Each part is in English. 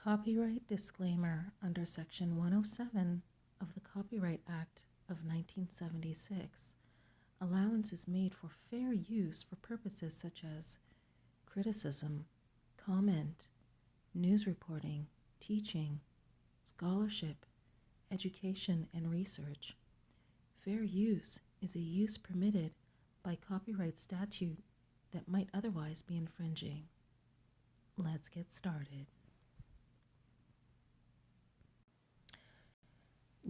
Copyright disclaimer under Section 107 of the Copyright Act of 1976. Allowance is made for fair use for purposes such as criticism, comment, news reporting, teaching, scholarship, education, and research. Fair use is a use permitted by copyright statute that might otherwise be infringing. Let's get started.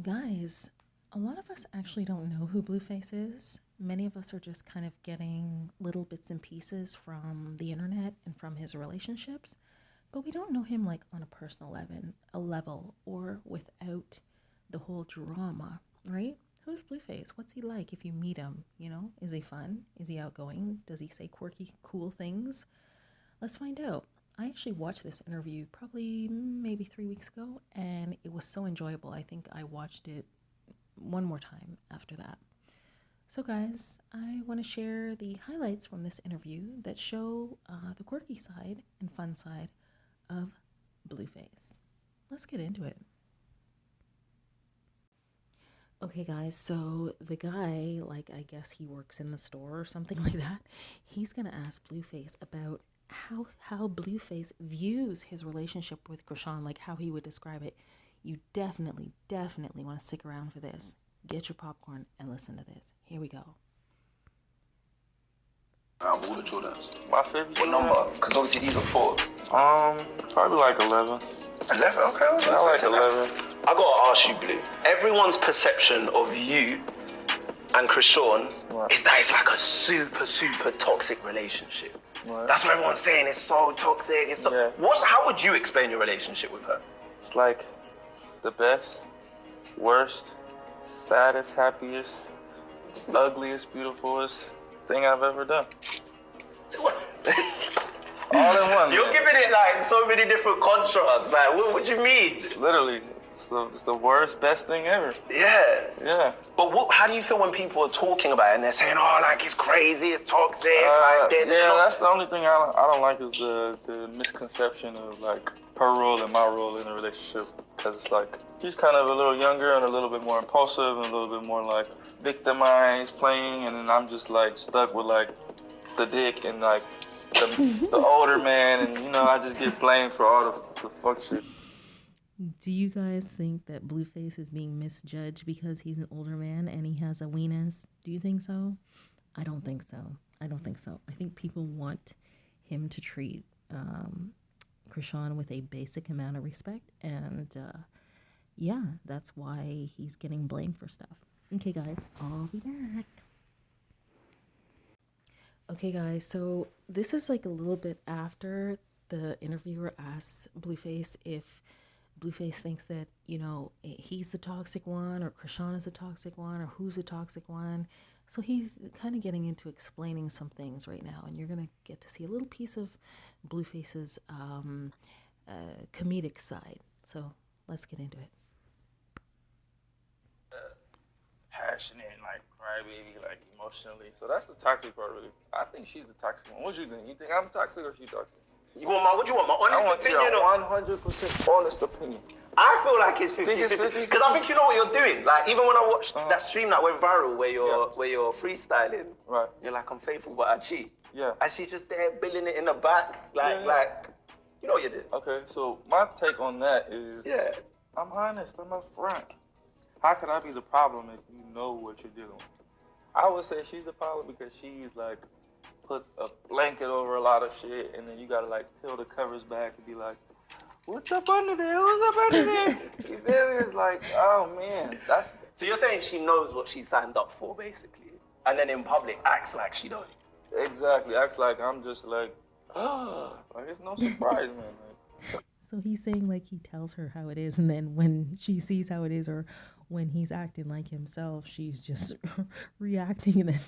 Guys, a lot of us actually don't know who BLUEFACE is. Many of us are just kind of getting little bits and pieces from the internet and from his relationships, but we don't know him like on a personal level or without the whole drama, right? Who's BLUEFACE? What's he like if you meet him? You know, is he fun? Is he outgoing? Does he say quirky, cool things? Let's find out. I actually watched this interview probably maybe 3 weeks ago, and it was so enjoyable. I think I watched it one more time after that. So guys, I want to share the highlights from this interview that show the quirky side and fun side of BLUEFACE. Let's get into it. Okay guys, so the guy, like I guess he works in the store or something like that, he's going to ask BLUEFACE about how BLUEFACE views his relationship with Chrisean, like how he would describe it. You definitely want to stick around for this. Get your popcorn and listen to this. Here we go. Out of all the Jordans. My favorite. What number? Because obviously these are fours. Probably like 11. 11? Okay, I like 11. I gotta ask you, Blue. Everyone's perception of you and Chrisean is that it's like a super toxic relationship. Right. That's what everyone's saying. It's so toxic. It's so... Yeah. How would you explain your relationship with her? It's like the best, worst, saddest, happiest, ugliest, beautifulest thing I've ever done. All in one. You're giving it like so many different contrasts. Like, what do you mean? Literally, it's the worst, best thing ever. Yeah. Yeah. But how do you feel when people are talking about it and they're saying, oh, like it's crazy, it's toxic? That's the only thing I don't like is the misconception of like her role and my role in a relationship. Because it's like she's kind of a little younger and a little bit more impulsive and a little bit more like victimized playing, and then I'm just like stuck with like the dick and like the older man, and you know I just get blamed for all the fuck shit. Do you guys think that BLUEFACE is being misjudged because he's an older man and he has a weenus? Do you think so? I don't think so. I think people want him to treat Chrisean with a basic amount of respect, and yeah, that's why he's getting blamed for stuff. Okay guys, I'll be back. Okay guys, so this is like a little bit after the interviewer asks BLUEFACE if BLUEFACE thinks that, you know, he's the toxic one or Chrisean is the toxic one or who's the toxic one. So he's kind of getting into explaining some things right now, and you're going to get to see a little piece of BLUEFACE's comedic side. So let's get into it. Passionate and like crybaby, like emotionally. So that's the toxic part, really. I think she's the toxic one. What do you think? You think I'm toxic or she toxic? What do you want, my honest opinion? I want your 100% honest opinion. I feel like it's 50-50. Because I think you know what you're doing. Like, even when I watched that stream that went viral where you're freestyling, right? You're like, I'm faithful, but I cheat. Yeah. And she's just there billing it in the back. Like, you know what you did. Okay, so my take on that is, I'm honest, I'm upfront. How could I be the problem if you know what you're doing? I would say she's the problem because she's like, puts a blanket over a lot of shit, and then you gotta like peel the covers back and be like, what's up under there? What's up under there? You feel me? It's like, oh man, that's... So you're saying she knows what she signed up for, basically, and then in public acts like she don't? Exactly, acts like I'm just like, oh, like it's no surprise, man. So he's saying like he tells her how it is, and then when she sees how it is, or when he's acting like himself, she's just reacting, and then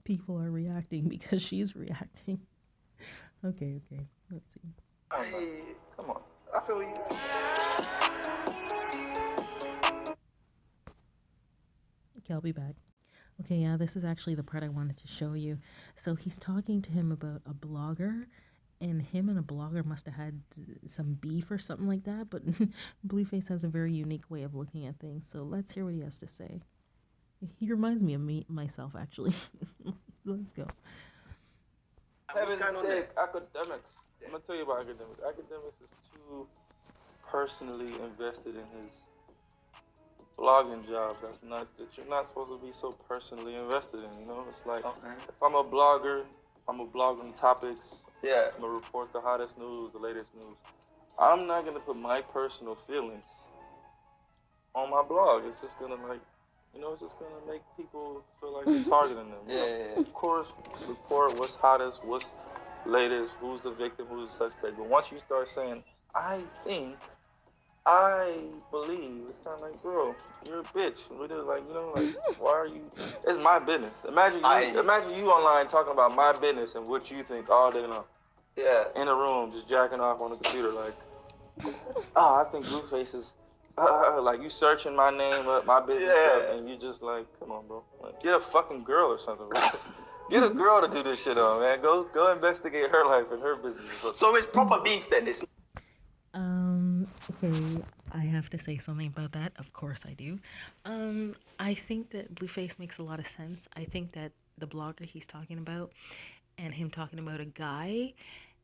people are reacting because she's reacting. Okay, let's see. Hey, come on. I feel you. Okay, I'll be back. Okay, yeah, this is actually the part I wanted to show you. So he's talking to him about a blogger and him and a blogger must have had some beef or something like that. But Blueface has a very unique way of looking at things. So let's hear what he has to say. He reminds me of myself, actually. Let's go. Having said academics, I'm gonna tell you about academics. Academics is too personally invested in his blogging job. That you're not supposed to be so personally invested in. You know, it's like if I'm a blogger, I'm gonna blog on topics. Yeah. I'm gonna report the hottest news, the latest news. I'm not gonna put my personal feelings on my blog. It's just gonna it's just gonna make people feel like you're targeting them. Yeah. Of course, report what's hottest, what's latest, who's the victim, who's the suspect. But once you start saying, I think, I believe, it's kind of like, bro, you're a bitch. Why are you? It's my business. Imagine you online talking about my business and what you think all day long. Yeah. In a room, just jacking off on the computer, like, I think Blueface is. Like you searching my name up, my business up, and you just like, come on, bro. Like, get a fucking girl or something, bro. Get a girl to do this shit on, man. Go investigate her life and her business. So it's proper beef then. It's Okay, I have to say something about that. Of course I do. I think that Blueface makes a lot of sense. I think that the blogger he's talking about and him talking about a guy,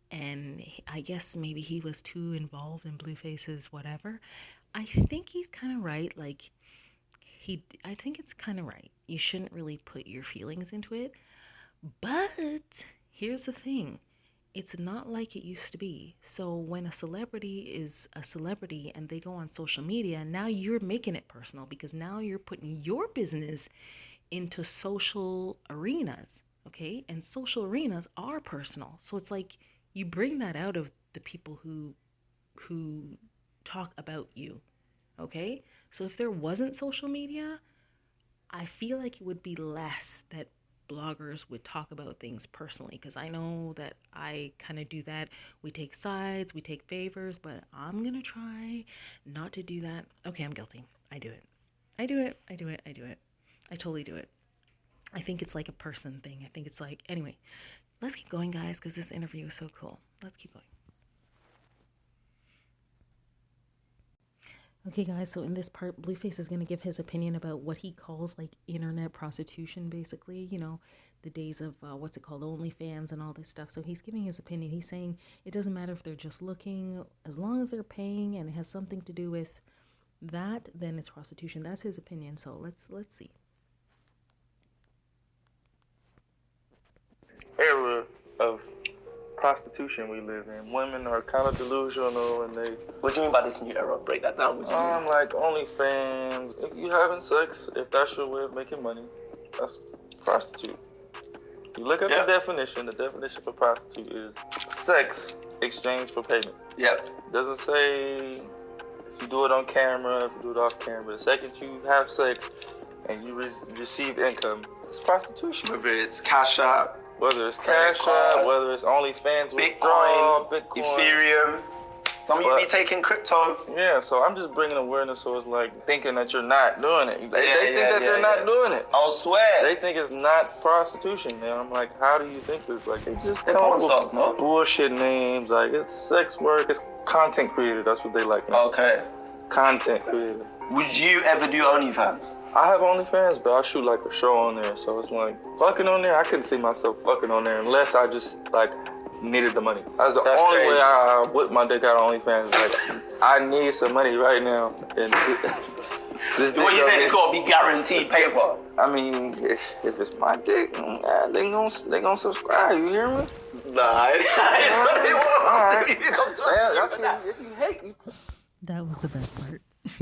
and I guess maybe he was too involved in Blueface's whatever. I think he's kind of right. Like, I think it's kind of right. You shouldn't really put your feelings into it. But here's the thing. It's not like it used to be. So when a celebrity is a celebrity and they go on social media, now you're making it personal because now you're putting your business into social arenas, okay? And social arenas are personal. So it's like you bring that out of the people who talk about you, okay? So if there wasn't social media, I feel like it would be less that bloggers would talk about things personally, because I know that I kind of do that. We take sides, we take favors, but I'm gonna try not to do that. Okay, I'm guilty. I do it. I totally do it. I think it's like a person thing. I think it's like, anyway, let's keep going, guys, because this interview is so cool. Let's keep going. Okay, guys, so in this part, Blueface is going to give his opinion about what he calls, like, internet prostitution, basically. You know, the days of, what's it called, OnlyFans and all this stuff. So he's giving his opinion. He's saying it doesn't matter if they're just looking. As long as they're paying and it has something to do with that, then it's prostitution. That's his opinion. So let's see. Era of prostitution we live in. Women are kind of delusional and they... What do you mean by this new era? Break that down. What do you mean? Like OnlyFans. If you having sex, if that's your way of making money, that's prostitute. You look at the definition. The definition for prostitute is sex exchange for payment. Yep. Doesn't say if you do it on camera, if you do it off camera. The second you have sex and you receive income, it's prostitution. Whether it's Cash App, whether it's Cash App, whether it's OnlyFans, Bitcoin, Bitcoin, Ethereum. Some of you be taking crypto. Yeah, so I'm just bringing awareness, so it's like thinking that you're not doing it. They think that they're not doing it. I'll swear. They think it's not prostitution, man. I'm like, how do you think this? Like, they just They're porn stars, no? Bullshit names. Like, it's sex work. It's content creator. That's what they like. Man. Okay. Content creator. Would you ever do OnlyFans? I have OnlyFans, but I shoot like a show on there. So it's like, fucking on there, I couldn't see myself fucking on there unless I just, like, needed the money. That's the only way I whip my dick out on OnlyFans. Like, I need some money right now. And what you saying? It's got to be guaranteed paper. I mean, if it's my dick, they gonna subscribe. You hear me? Nah, if you hate me. That was the best part.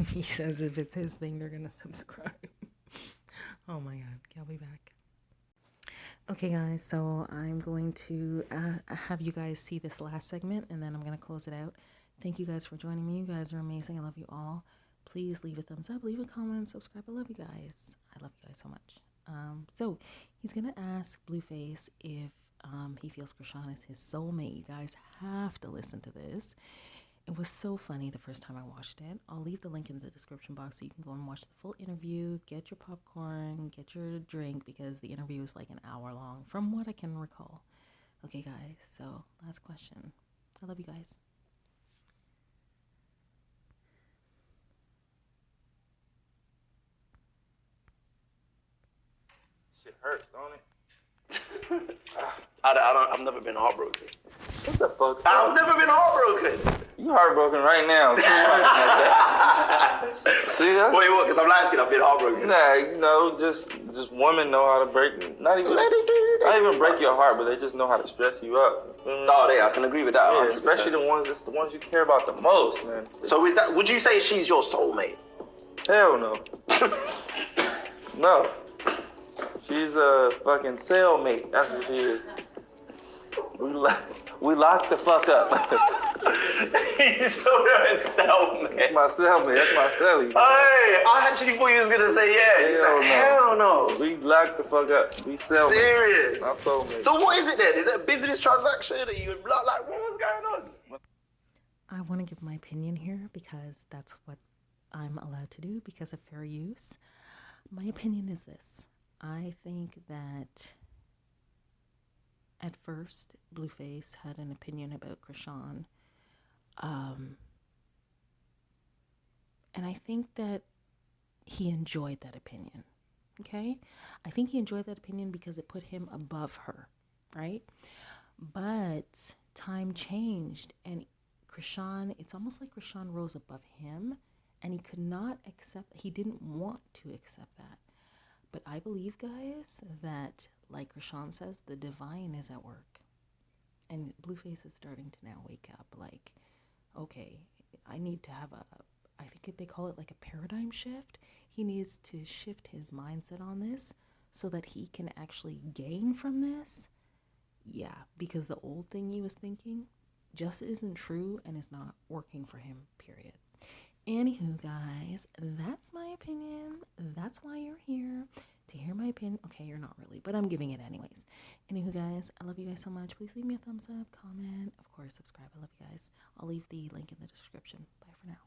He says if it's his thing, they're going to subscribe. Oh my God. I'll be back. Okay, guys. So I'm going to have you guys see this last segment, and then I'm going to close it out. Thank you guys for joining me. You guys are amazing. I love you all. Please leave a thumbs up, leave a comment, subscribe. I love you guys. I love you guys so much. So he's going to ask Blueface if he feels Chrisean is his soulmate. You guys have to listen to this. It was so funny the first time I watched it. I'll leave the link in the description box so you can go and watch the full interview, get your popcorn, get your drink, because the interview is like an hour long from what I can recall. Okay, guys, so last question. I love you guys. Shit hurts, don't it? I've never been heartbroken. What the fuck? I've never been heartbroken. You heartbroken right now. See that? Wait, what? Because I'm light skinned, I've been heartbroken. Nah, you know, just women know how to break. Not even break your heart, but they just know how to stress you up. Oh, yeah, I can agree with that. Yeah, especially the ones you care about the most, man. So would you say she's your soulmate? Hell no. No. She's a fucking cellmate. That's what she is. We locked the fuck up. He's a cellmate. That's my cellmate. That's my cellie. Hey, I actually thought you was gonna say yeah. Hell no. We locked the fuck up. We cellmates. Serious? My soulmate. So what is it then? Is it a business transaction? Are you in blood? Like, what's going on? I want to give my opinion here because that's what I'm allowed to do because of fair use. My opinion is this. I think that at first, BLUEFACE had an opinion about Chrisean. And I think that he enjoyed that opinion. Okay? I think he enjoyed that opinion because it put him above her, right? But time changed and Chrisean, it's almost like Chrisean rose above him and he could not accept, he didn't want to accept that. But I believe, guys, that like Chrisean says, the divine is at work. And BLUEFACE is starting to now wake up like, okay, I need to have I think they call it like a paradigm shift. He needs to shift his mindset on this so that he can actually gain from this. Yeah, because the old thing he was thinking just isn't true and is not working for him, period. Anywho, guys, that's my opinion. That's why you're here, to hear my opinion. Okay, you're not really, but I'm giving it anyways. Anywho, guys, I love you guys so much. Please leave me a thumbs up, comment, of course, subscribe. I love you guys. I'll leave the link in the description. Bye for now.